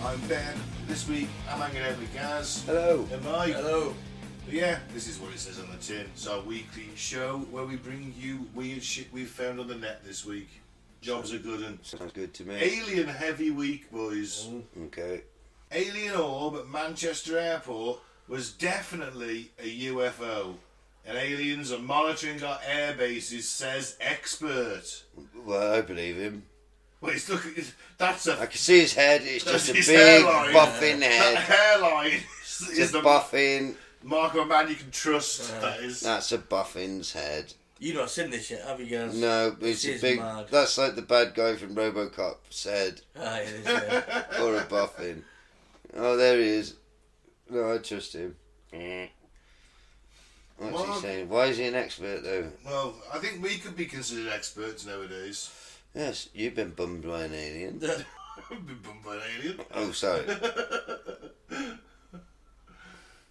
I'm Ben. This week I'm hanging out with Gaz. Hello. And Mike. Hello. But yeah, this is what it says on the tin. It's our weekly show where we bring you weird shit we've found on the net this week. Jobs are good and Sounds good to me. alien heavy week, boys. Okay. Alien orb at Manchester Airport was definitely a UFO. And aliens are monitoring our air bases, says expert. Well, I believe him. Wait, look, that's a... I can see his head. It's That's just a his big hairline. buffing That head. hairline is Just the buffing. mark of a man you can trust, that is. That's a buffin's head. You've not seen this yet, have you guys? No, it's This a is big. mad. That's like the bad guy from RoboCop's head, Ah, it is, yeah. or a buffin. Oh, there he is. No, I trust him. What's Mark- he saying? Why is he an expert though? Well, I think we could be considered experts nowadays. Yes, you've been bummed by an alien. I've been bummed by an alien. Oh, sorry.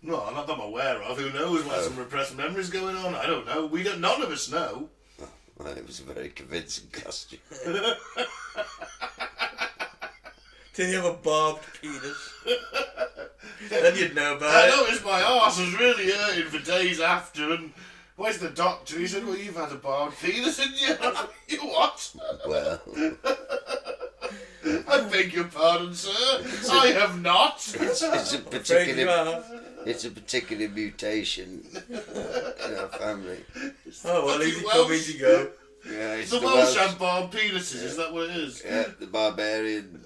No, not that I'm aware of. Who knows what some repressed memories going on? I don't know. None of us know. Well, it was a very convincing costume. Did he have a barbed penis? Then you'd know I about it. noticed my arse was really hurting for days after, and where's the doctor? He said, well, you've had a barbed penis, haven't you? I was like, you what? Well, I beg your pardon, sir. I have not. it's a Afraid you particular. have. It's a particular mutation in our family. Oh, well, easy Fucking come, Welsh. easy go. Yeah, it's The Welsh have barbed penises, is that what it is? Yeah, the barbarian.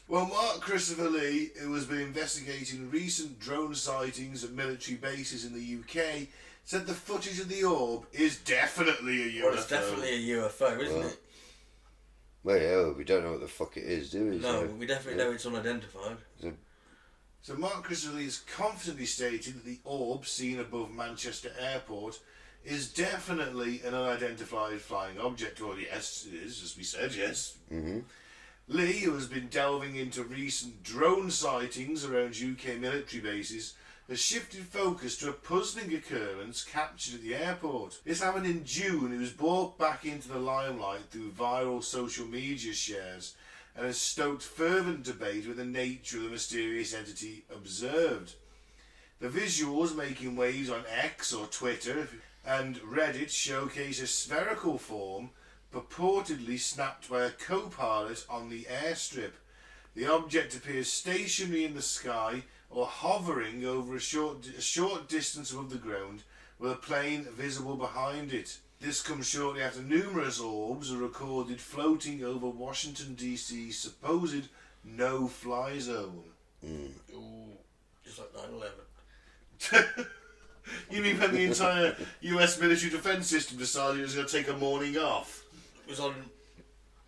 Well, Mark Christopher Lee, who has been investigating recent drone sightings at military bases in the UK, said the footage of the orb is definitely a UFO. Well, it's definitely a UFO, isn't Well, it? Well, yeah, we don't know what the fuck it is, do we? No, So, we definitely know it's unidentified. So Mark Christopher Lee has confidently stated that the orb seen above Manchester Airport is definitely an unidentified flying object. Well, yes, it is, as we said, yes. Mhm. Lee, who has been delving into recent drone sightings around UK military bases, has shifted focus to a puzzling occurrence captured at the airport. This happened in June. It was brought back into the limelight through viral social media shares and has stoked fervent debate with the nature of the mysterious entity observed. The visuals making waves on X or Twitter and Reddit showcase a spherical form purportedly snapped by a co-pilot on the airstrip. The object appears stationary in the sky or hovering over a short distance above the ground with a plane visible behind it. This comes shortly after numerous orbs are recorded floating over Washington DC's supposed no-fly zone. Ooh, just like 9/11. You mean when the entire US military defence system decided it was going to take a morning off? It was on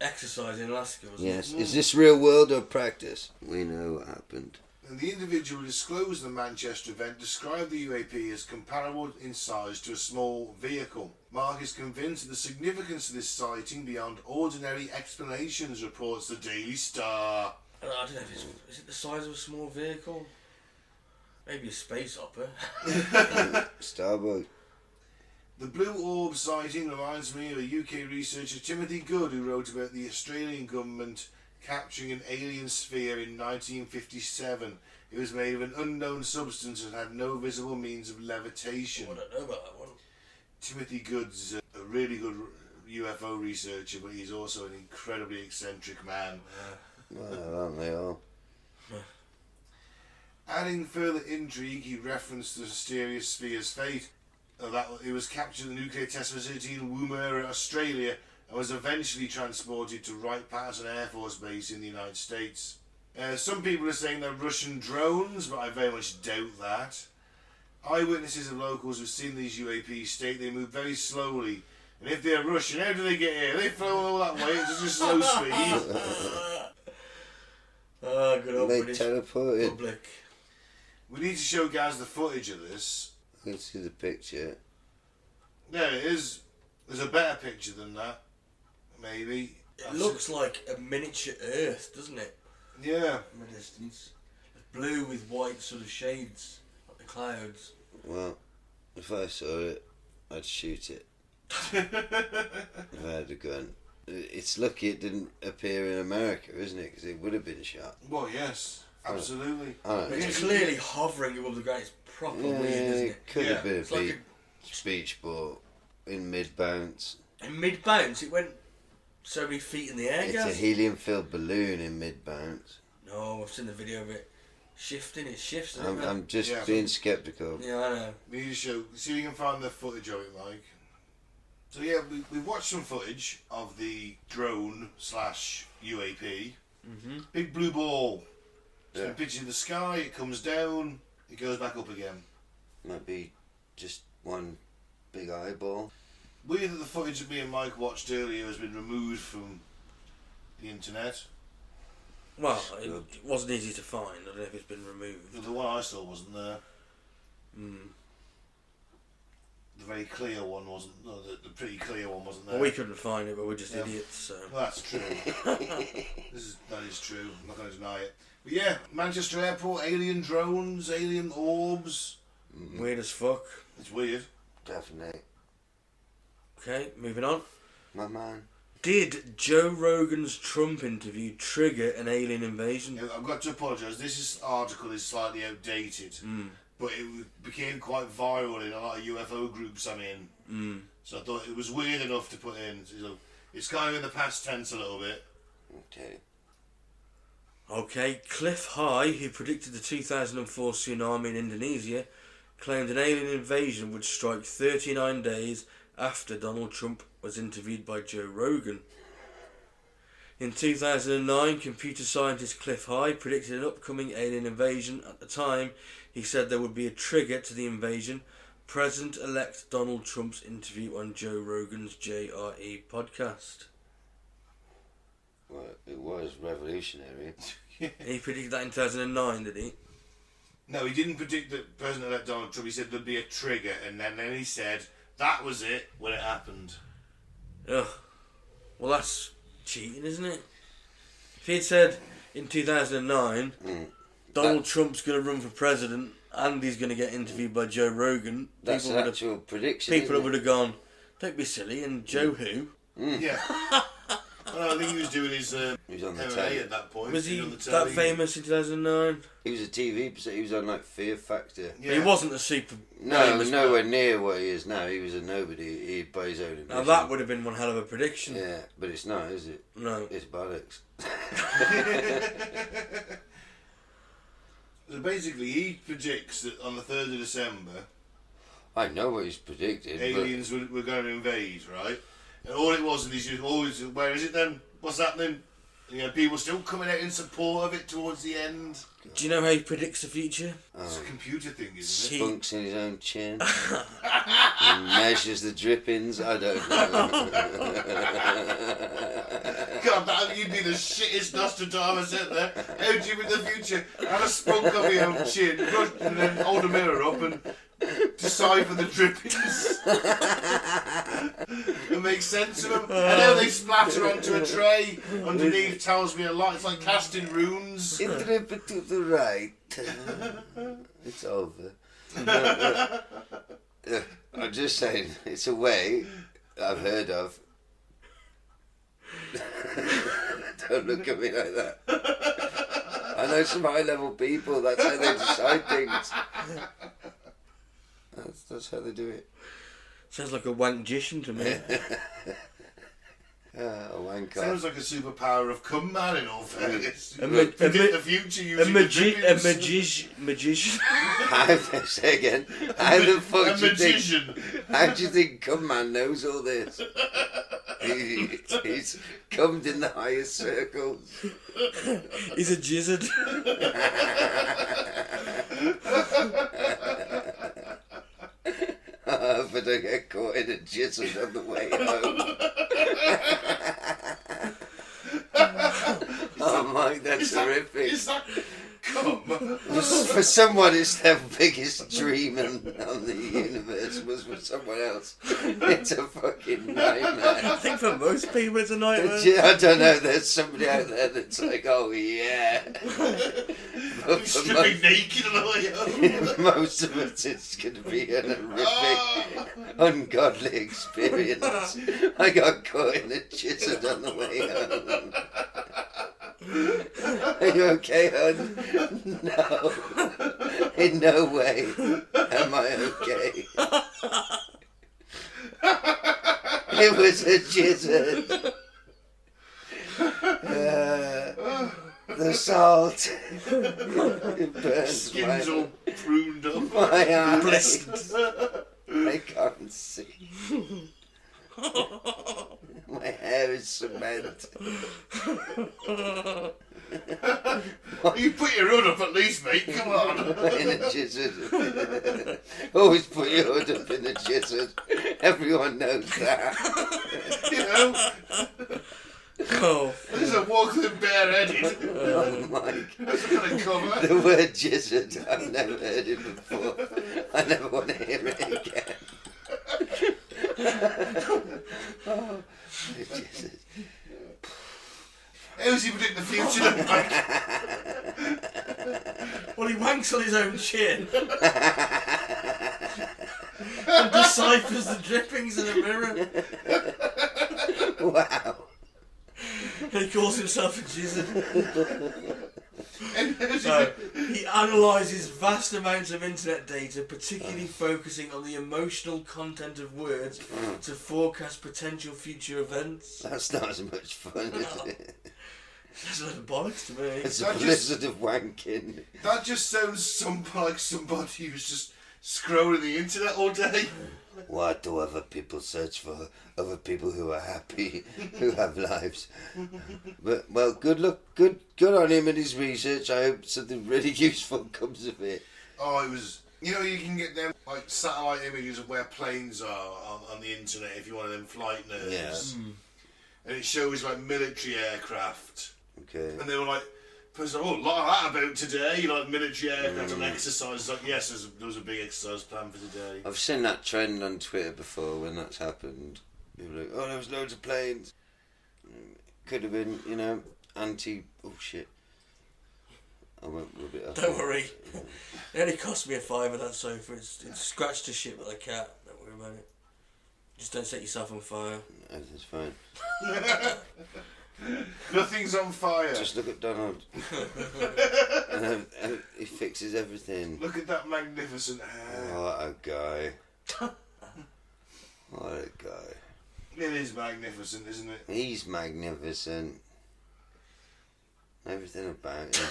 exercise in Alaska, wasn't Yes. it? Is this real world or practice? We know what happened. And the individual who disclosed the Manchester event described the UAP as comparable in size to a small vehicle. Mark is convinced of the significance of this sighting beyond ordinary explanations, reports the Daily Star. I don't know if it's... Is it the size of a small vehicle? Maybe a space opera. Starboy. The blue orb sighting reminds me of a UK researcher, Timothy Good, who wrote about the Australian government capturing an alien sphere in 1957. It was made of an unknown substance and had no visible means of levitation. Oh, I don't know about that one. Timothy Good's a really good UFO researcher, but he's also an incredibly eccentric man. Well, aren't they all? Adding further intrigue, he referenced the mysterious sphere's fate. That it was captured in the nuclear test facility in Woomera, Australia, and was eventually transported to Wright Patterson Air Force Base in the United States. Some people are saying they're Russian drones, but I very much doubt that. Eyewitnesses and locals who've seen these UAPs state they move very slowly, and if they're Russian, how do they get here? They flew all that way at such a slow speed. Ah, good old They British teleported. public. We need to show Gaz the footage of this. I can see the picture. There it is. There's a better picture than that, maybe. It looks like a miniature Earth, doesn't it? Yeah. From a distance. Blue with white sort of shades, like the clouds. Well, if I saw it, I'd shoot it. If I had a gun. It's lucky it didn't appear in America, isn't it? Because it would have been shot. Well, yes, absolutely. Oh, But it's clearly hovering above the ground. It's proper weird, isn't it? It could Yeah, have been it's a like beach ball in mid-bounce. In mid-bounce, it went so many feet in the air, It's guys. a helium-filled balloon in mid-bounce. No, I've seen the video of it shifting. It shifts. doesn't it? I'm just Yeah. being sceptical. Yeah, I know. We need to show. See if you can find the footage of it, Mike. So yeah, we watched some footage of the drone / UAP. Mm-hmm. Big blue ball. It's Yeah. been pitched in the sky. It comes down. It goes back up again. Might be just one big eyeball. Weird that the footage that me and Mike watched earlier has been removed from the internet. Well, it wasn't easy to find. I don't know if it's been removed. The one I saw wasn't there. Mm. The very clear one wasn't. No, the pretty clear one wasn't there. Well, we couldn't find it, but we're just Yeah. idiots, so... Well, that's true. That is true. I'm not going to deny it. But yeah, Manchester Airport, alien drones, alien orbs. Weird as fuck. It's weird. Definitely. Okay, moving on. My man. Did Joe Rogan's Trump interview trigger an alien invasion? Yeah, I've got to apologise. This article is slightly outdated, but it became quite viral in a lot of UFO groups I'm in. So I thought it was weird enough to put in. So it's kind of in the past tense a little bit. Okay. Okay, Cliff High, who predicted the 2004 tsunami in Indonesia, claimed an alien invasion would strike 39 days after Donald Trump was interviewed by Joe Rogan. In 2009, computer scientist Cliff High predicted an upcoming alien invasion. At the time, he said there would be a trigger to the invasion: President-elect Donald Trump's interview on Joe Rogan's JRE podcast. Well, it was revolutionary. He predicted that in 2009, did he? No, he didn't predict that President-elect Donald Trump. He said there'd be a trigger, and then he said that was it when it happened. Ugh. Well, that's cheating, isn't it? If he'd said in 2009, Donald Trump's going to run for president and he's going to get interviewed by Joe Rogan, That's people an would actual prediction. have isn't it? gone, don't be silly, and Joe who? Yeah. Well, I think he was doing his He was on the MMA telly. at that point. Was he on the that telly. famous in 2009? He was a TV presenter. He was on like Fear Factor. Yeah. He wasn't a super No, famous nowhere man. near what he is now. He was a nobody. He'd by his own admission. Now that would have been one hell of a prediction. Yeah, but it's not, is it? No. It's bollocks. So basically, he predicts that on the 3rd of December, I know what he's predicted. aliens were going to invade, right? And all it was, and he's just always, where is it then? What's happening? You know, people still coming out in support of it towards the end. Do you know how he predicts the future? It's a computer thing, isn't He- But bunks in his own chin. He measures the drippings. I don't know. it? God, you'd be the shittest Nostradamus out there. How do you in the future have a spunk of your own chin, brush, and then hold a mirror up and decipher the drippings and make sense of them? And how they splatter onto a tray underneath tells me a lot. It's like casting runes. In drip to the right. It's over. I'm just saying, it's a way I've heard of. Don't look at me like that. I know some high level people, that's how they decide things. That's how they do it. Sounds like a wankmagician to me. A wank Sounds off. like a superpower of cum man in all fairness. A Predict the future using the drippings. magician. Say again. How the fuck A do you think? magician. How do you think Cum Man knows all this? He's cummed in the highest circles. He's a gizzard. But I get caught in a jizzle on the way home. Oh my, that's horrific. Is that cum? For someone, it's their biggest dream on the universe. Was for someone else, it's a fucking nightmare. I think for most people it's a nightmare. I don't know. There's somebody out there that's like, oh yeah. He's stripping naked on the way home. Most of it is going to be an horrific, ungodly experience. I got caught in a jizzard on the way home. Are you okay, hon? No. In no way am I okay. It was a jizzard. The salt. It burns Skin's all pruned up. my eyes. I can't see. My hair is cement. You put your hood up at least, mate. Come on. In a jizzard. Always put your hood up in a jizzard. Everyone knows that. You know, Oh, this is a walk-in bareheaded. Oh my. That's the kind of cover. The word jizzard, I've never heard it before. I never want to hear it again. Oh, the jizzard. How does he predict the future then, Mike? well, he wanks on his own chin and deciphers the drippings in a mirror. Wow. He calls himself a jizzard. And how does he So, he analyses vast amounts of internet data, particularly focusing on the emotional content of words to forecast potential future events. That's not as much fun, is it? That's a lot of bollocks to me. It's a That blizzard of wanking. That just sounds like somebody who's just scrolling the internet all day. What do other people search for? Other people who are happy, who have lives. But, well, good luck, good on him and his research. I hope something really useful comes of it. Oh, it was... You know, you can get them like satellite images of where planes are on the internet if you want them flight nerves. Yeah. And it shows like military aircraft. Okay. And they were like, person, oh, a lot of that about today, like military aircraft and exercise. Like, yes, there was a big exercise plan for today. I've seen that trend on Twitter before when that's happened. People are like, oh, there was loads of planes. Could have been, you know, anti... Oh, shit. I won't rub it up. Don't worry. It only cost me $5 that sofa. It's scratched to shit with a cat. Don't worry about it. Just don't set yourself on fire. Everything's fine. Nothing's on fire. Just look at Donald. and he fixes everything. Look at that magnificent hair. What a guy. What a guy. It is magnificent, isn't it? He's magnificent. Everything about him.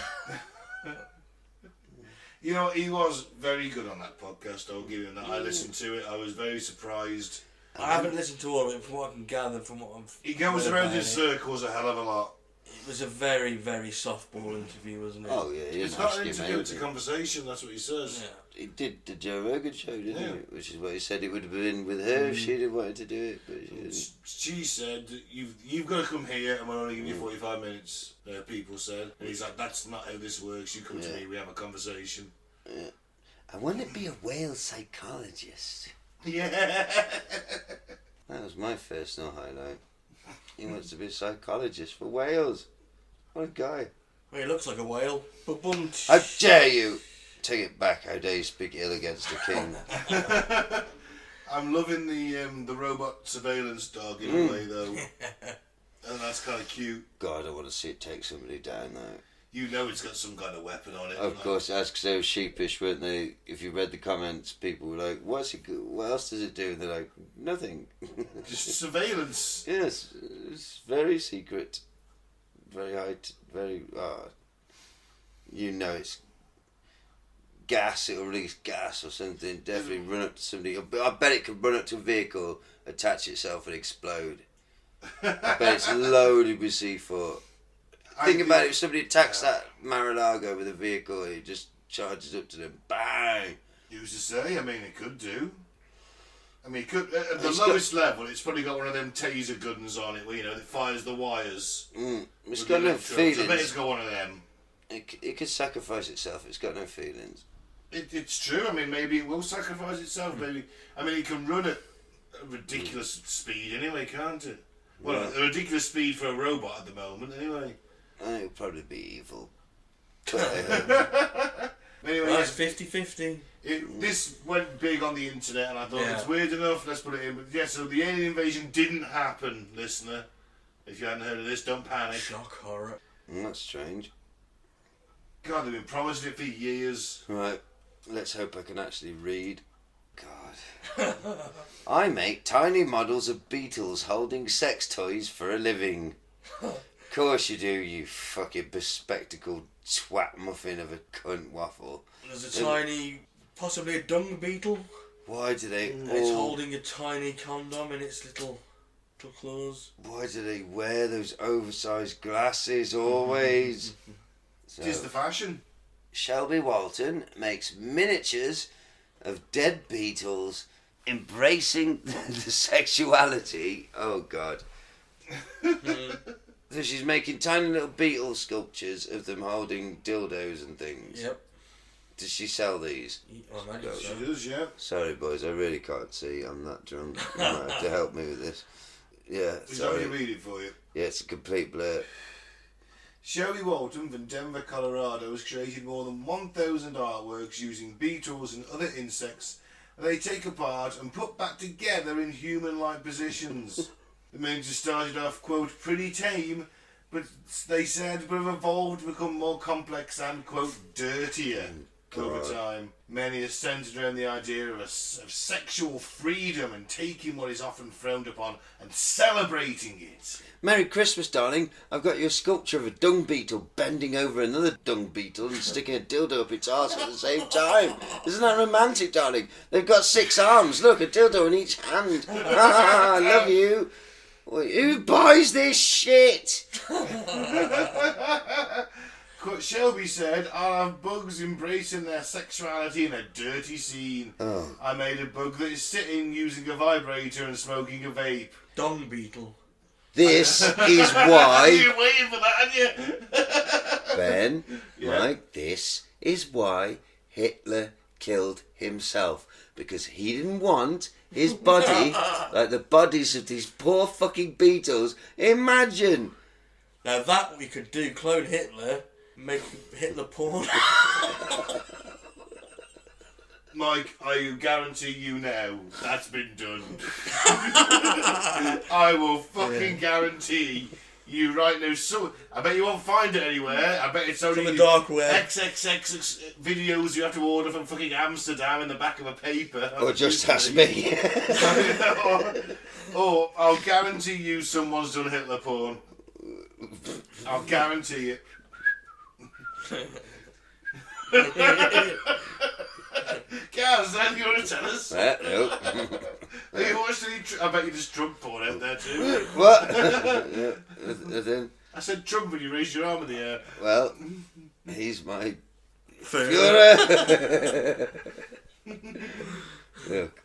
You know, he was very good on that podcast. I'll give him that. I listened to it. I was very surprised. I haven't listened to all of it. From what I can gather, from what I've He goes read around about in it, circles a hell of a lot. It was a very, very softball interview, wasn't it? Oh, yeah. He It's didn't not ask an him interview, it's a anything. conversation. That's what he says. Yeah. He did the Joe Rogan show, didn't Yeah. he? Which is what he said it would have been with her if she'd have wanted to do it, but she didn't. She said, you've got to come here and we'll only give you 45 minutes, people said. And he's like, that's not how this works. You come to me, we have a conversation. Yeah. I want to be a whale psychologist. Yeah. That was my personal highlight. He wants to be a psychologist for whales. What a guy. Well, he looks like a whale. But boom. How dare you take it back, how dare you speak ill against the king. I'm loving the robot surveillance dog in a way, though. And that's kind of cute. God, I want to see it take somebody down though. You know it's got some kind of weapon on it. Of course, that's because they were sheepish, weren't they? If you read the comments, people were like, what else does it do? And they're like, nothing. Just surveillance. Yes, it's very secret. Very high, you know it's gas, it'll release gas or something, definitely run up to somebody. I bet it could run up to a vehicle, attach itself and explode. I bet it's loaded with C4. Think about it, if somebody attacks that Mar-a-Lago with a vehicle, it just charges up to them, bang! Who's to say? I mean, it could do. I mean, it could, at the It's lowest level, it's probably got one of them taser guns on it, where, you know, it fires the wires. It's with got the no electrodes. feelings. I bet it's got one of them. It could sacrifice itself, it's got no feelings. It's true. I mean, maybe it will sacrifice itself. Maybe. I mean, it can run at a ridiculous speed anyway, can't it? Well, a ridiculous speed for a robot at the moment, anyway. It'll probably be evil. Anyway, That's 50-50. this went big on the internet, and I thought Yeah. it's weird enough. Let's put it in. But yeah, so the alien invasion didn't happen, listener. If you hadn't heard of this, don't panic. Shock horror. That's strange. God, they've been promising it for years. Right, let's hope I can actually read. God. I make tiny models of beetles holding sex toys for a living. Of course you do, you fucking bespectacled twat muffin of a cunt waffle. There's a tiny, possibly a dung beetle. Why do they It's holding a tiny condom in its little claws. Why do they wear those oversized glasses always? It is the fashion. Shelby Walton makes miniatures of dead beetles embracing the sexuality. Oh God. So she's making tiny little beetle sculptures of them holding dildos and things. Yep. Does she sell these? I imagine Go. so. She does, yeah. Sorry boys, I really can't see. I'm that drunk. You might have to help me with this. Yeah, Is that sorry. what you read it for you? Yeah, it's a complete blur. Shelby Walton from Denver, Colorado has created more than 1,000 artworks using beetles and other insects that they take apart and put back together in human-like positions. The miniatures started off, quote, pretty tame, but they said but have evolved to become more complex and, quote, dirtier over time. Many are centered around the idea of sexual freedom and taking what is often frowned upon and celebrating it. Merry Christmas, darling. I've got you a sculpture of a dung beetle bending over another dung beetle and sticking a dildo up its arse at the same time. Isn't that romantic, darling? They've got 6 arms. Look, a dildo in each hand. I love you. Who buys this shit? Shelby said, I'll have bugs embracing their sexuality in a dirty scene. Oh. I made a bug that is sitting using a vibrator and smoking a vape. Dung beetle. This is why, You're waiting for that, aren't you? Ben, Yeah. Mike, this is why Hitler killed himself. Because he didn't want his body like the bodies of these poor fucking beetles. Imagine! Now that we could do, clone Hitler, make Hitler porn. Mike, I guarantee you now, that's been done. I will fucking guarantee you right now. So, I bet you won't find it anywhere. I bet it's only From the dark web. XXX videos you have to order from fucking Amsterdam in the back of a paper. Or just ask me. or I'll guarantee you someone's done Hitler porn. I'll guarantee it. Gaz, is that anything you want to tell us? No. Have you watched any I bet you there's Trump porn out there too. What? Then, I said Trump when you raised your arm in the air. well, he's my Führer. Führer. Look,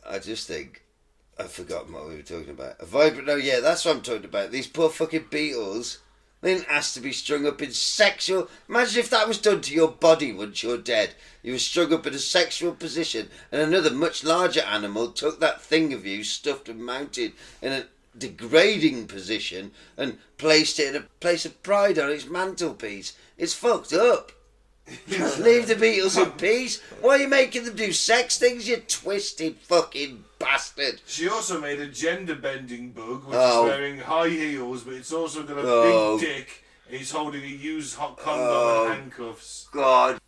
I just think I've forgotten what we were talking about. A vibrant? No, yeah, that's what I'm talking about. These poor fucking beetles. They didn't ask to be strung up in sexual... Imagine if that was done to your body once you're dead. You were strung up in a sexual position and another much larger animal took that thing of you, stuffed and mounted in a degrading position and placed it in a place of pride on its mantelpiece. It's fucked up. Leave the beetles in peace. Why are you making them do sex things, you twisted fucking bastard? She also made a gender bending bug, which Oh. is wearing high heels, but it's also got a Oh. big dick. And he's holding a used hot condom Oh. and handcuffs. God.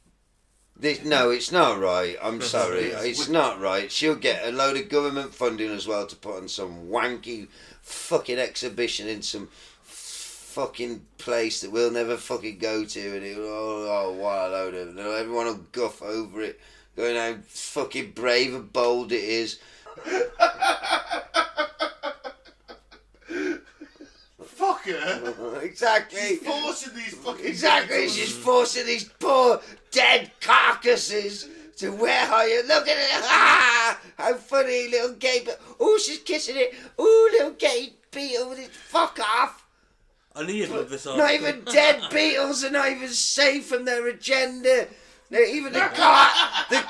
No, it's not right. I'm sorry. It's not right. She'll get a load of government funding as well to put on some wanky fucking exhibition in some fucking place that we'll never fucking go to, and it'll, oh, what a load of... Everyone will guff over it, going how fucking brave and bold it is. Fuck her. Exactly. She's forcing these fucking Exactly, beetles. she's forcing these poor dead carcasses to wear her. Look at it, ah, how funny, little gay. Oh, she's kissing it. Oh, little gay beetle with it. Fuck off. I knew you'd love this Not article. even dead beetles are not even safe from their agenda. No, even the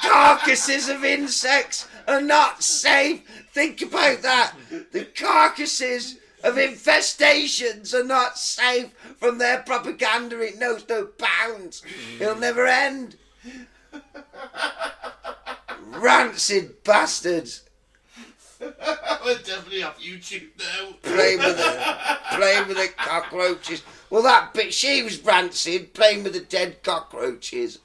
carcasses of insects are not safe. Think about that. The carcasses of infestations are not safe from their propaganda. It knows no bounds. It'll never end. Rancid bastards. We're definitely off YouTube now. Playing with the cockroaches. Well, that bitch, she was rancid, playing with the dead cockroaches.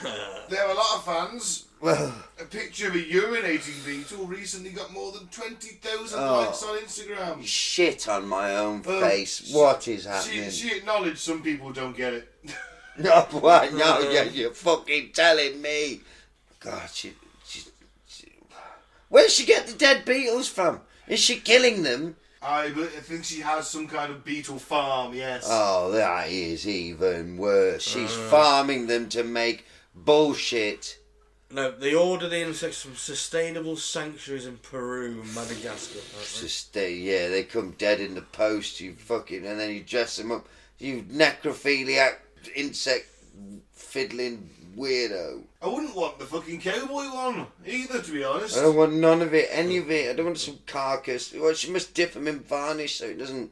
There are a lot of fans. Well, A picture of a urinating beetle recently got more than 20,000 likes on Instagram. shit on my own Well, face. What is happening? She acknowledged some people don't get it. No, what? No, you're fucking telling me. God, she... Where'd she get the dead beetles from? Is she killing them? I think she has some kind of beetle farm, yes. Oh, that is even worse. She's farming them to make bullshit. No, they order the insects from sustainable sanctuaries in Peru and Madagascar. Yeah, they come dead in the post, you fucking... And then you dress them up. You necrophiliac, insect fiddling weirdo. I wouldn't want the fucking cowboy one either, to be honest. I don't want none of it, any of it. I don't want some carcass. Well, she must dip them in varnish so it doesn't...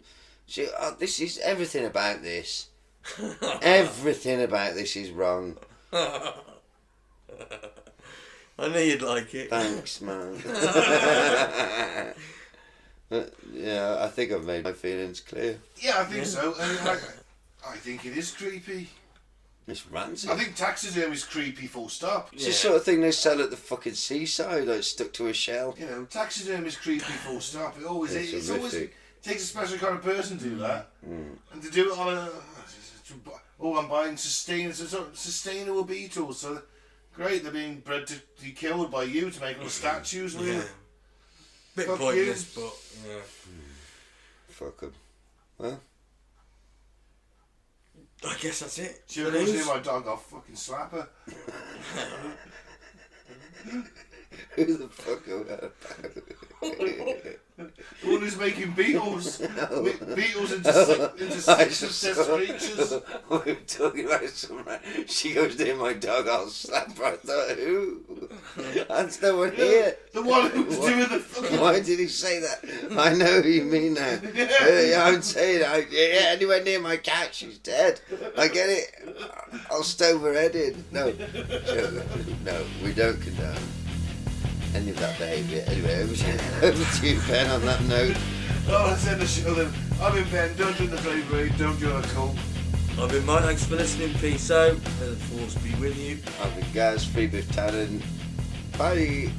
this is everything about this. Everything about this is wrong. I knew you'd like it. Thanks, man. But, yeah, I think I've made my feelings clear. Yeah, I think so. I think it is creepy. It's rancid. I think taxidermy is creepy, full stop. It's the sort of thing they sell at the fucking seaside, like stuck to a shell. You know, taxidermy is creepy, full stop. It always is. It's It's always horrific. takes a special kind of person to do that, and to do it on a. Oh, I'm buying sustainable beetles. So great, they're being bred to be killed by you to make little statues with. Bit Fuck pointless, you. but yeah. Fuck 'em. Well, I guess that's it. She ever goes near my dog, I'll fucking slap her. who the fuck are we about? The one who's making beetles. Beetles into success creatures. We're talking about someone. She goes near my dog, I'll slap her. I thought, who? That's no one here. The one who was doing the fucking. Why did he say that? I know who you mean now. I'm saying, anywhere near my cat, she's dead. I get it. I'll stove her head in. No, we don't condone any of that behaviour. Anyway, over to you, Ben, on that note. Oh, let's end the show then. I've been Ben, don't join the bravery, don't join the cult. I've been Mike, thanks for listening. Peace out. May the force be with you. I've been Gaz, Free Biff Tannen. Bye.